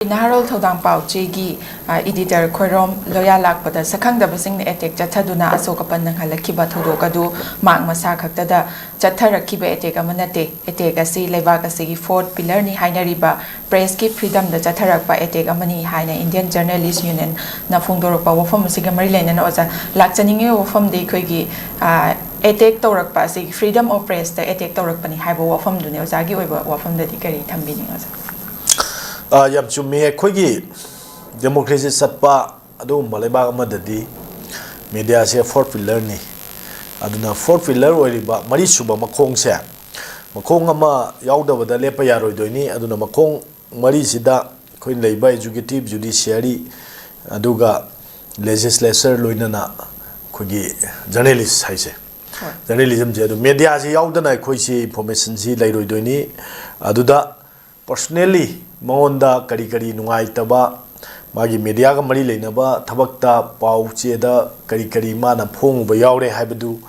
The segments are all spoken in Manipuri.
Naharol Thodang Pauchigi, editor Khoirom Loya Lakpada, Sakangdabasing etek Jataduna Asokapan ng Halakiba Thodokadu, Mak Masa Kaktada, Jatarakiba etek Amanate, etekasi, Levakasi, fourth pillar ni Hainariba, Press Keep Freedom the Jatarakpa etek Amani Haina Indian Journalist Union, Nafundoropa, Wafam Sigamarilan and Oza, Laksaning Wafam de Kogi, etek Torakpa, Freedom of Press, the etek Torakpani, Habo Wafam Dunozagi, Wafam the Dikari Tambini. Yam chumi khoigi democracy satpa adu malaiba amadadi media se fourth pillar ni aduna fourth pillar oiriba mari suba makhong se makhong ama yaudabada lepa yaroi doini aduna makhong mari sida khoi leiba executive judiciary aduga legislature loinana khoigi journalist haise journalism je adu media se yaudana khoi si information si leiroi doini aduda personally Monda kari kari nungai taba magi media ka mari leinaba thabakta pau cheda kari kari mana phong ba yaure haibadu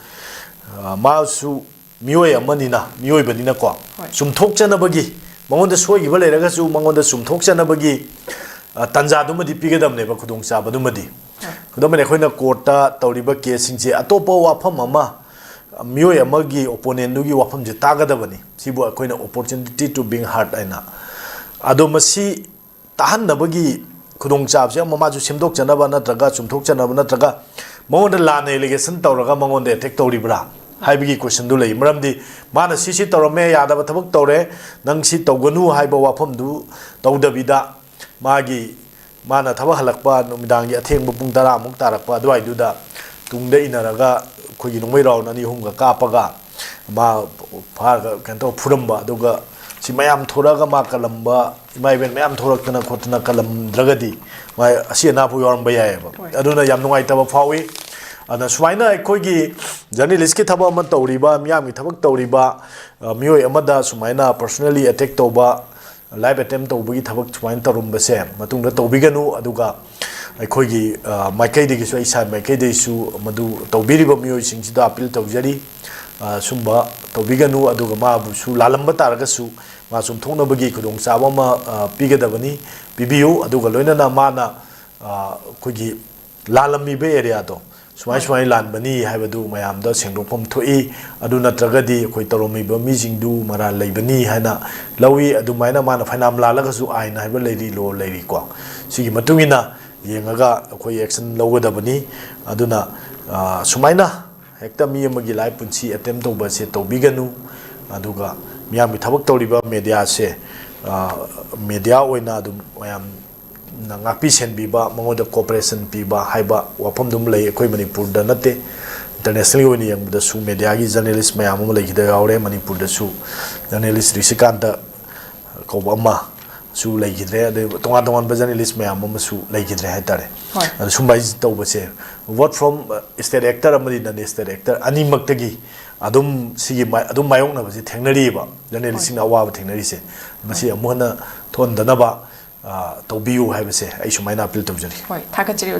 masu mioi amanina mioi badina ko sumthok chana bagi mangonda soi ba leiraga su mangonda sumthok chana bagi tanja dumadi pigedam ne ba khudong sa badumadi khudamane khoina courta tawriba case singje atopa wafam ama mioi amagi opponent nugi wafam je tagadabani sibu khoina opportunity to being heard aina ado masi tahan nabagi khudong chab se mama ju simdok chanaba natraga chumthok chanaba natraga mongonda lana allegation tawraga mongonda attack tawribra haibigi question du lei maramdi mana sisi tawrame yadaba thabak tawre nang si tawganu haiba wafam du tawdabida magi mana thaba halakpa numidangi athengba pung 10 muk tarakpa dwai duda tungda inaraga khogi nongmai raw nani humga kapaga ma pha kanto phuramba aduga si mayam thoraga ma kalamba mai ben mayam thoraktana khotna kalam dragadi mai asiana pu yoram bayai ba aduna yam nungai taba fawi ana sumaina khoigi journalist ki thaba man tawriba miyam ki thabak tawriba mioi amada sumaina personally attack toba live attempt tawbagi thabak sumain tarumba se matungda tawbiganu aduga khoigi maikai de gisu isa maikai de su madu tawbiriba mioi singsida appeal tawjari sumba tawbiganu aduga ma bu su lalamba taraga su ma sum thongna bagi khudong chaba ma pigadabani pibiu aduga loinana mana khoigi lalami be area to swai lan bani haibadu mayam da sengdopam thoi aduna tragadi khoi taromi ba mi jingdu mara leibani hana lawi adu maina mana phainam lalaga su aina haiba leiri lo leiri ko sigi matungina yengaga khoi action logadabani aduna sumaina hekta mi amagi lai punchi attempt to ba se to biganu aduga miyam thabak tawriba media se media oina adum mayam ngakpi senbiba mangoda cooperation piba haiba wapam dum lei khoi manipur da nate internationally oini yang da su media gi journalist mayam am lei da gaure manipur da su journalist risikanta ko amma su lei gidre de tonga tonga ba journalist mayam am su lei gidre haitare su mai to ba se what from state actor amadi da state actor ani maktagi adum sigi adum mayong na basi thengnari ba journalist sing awa ba thengnari se masi amona thon dana ba tawbiu haibase ai sumaina appeal tawjari hoi thakachiri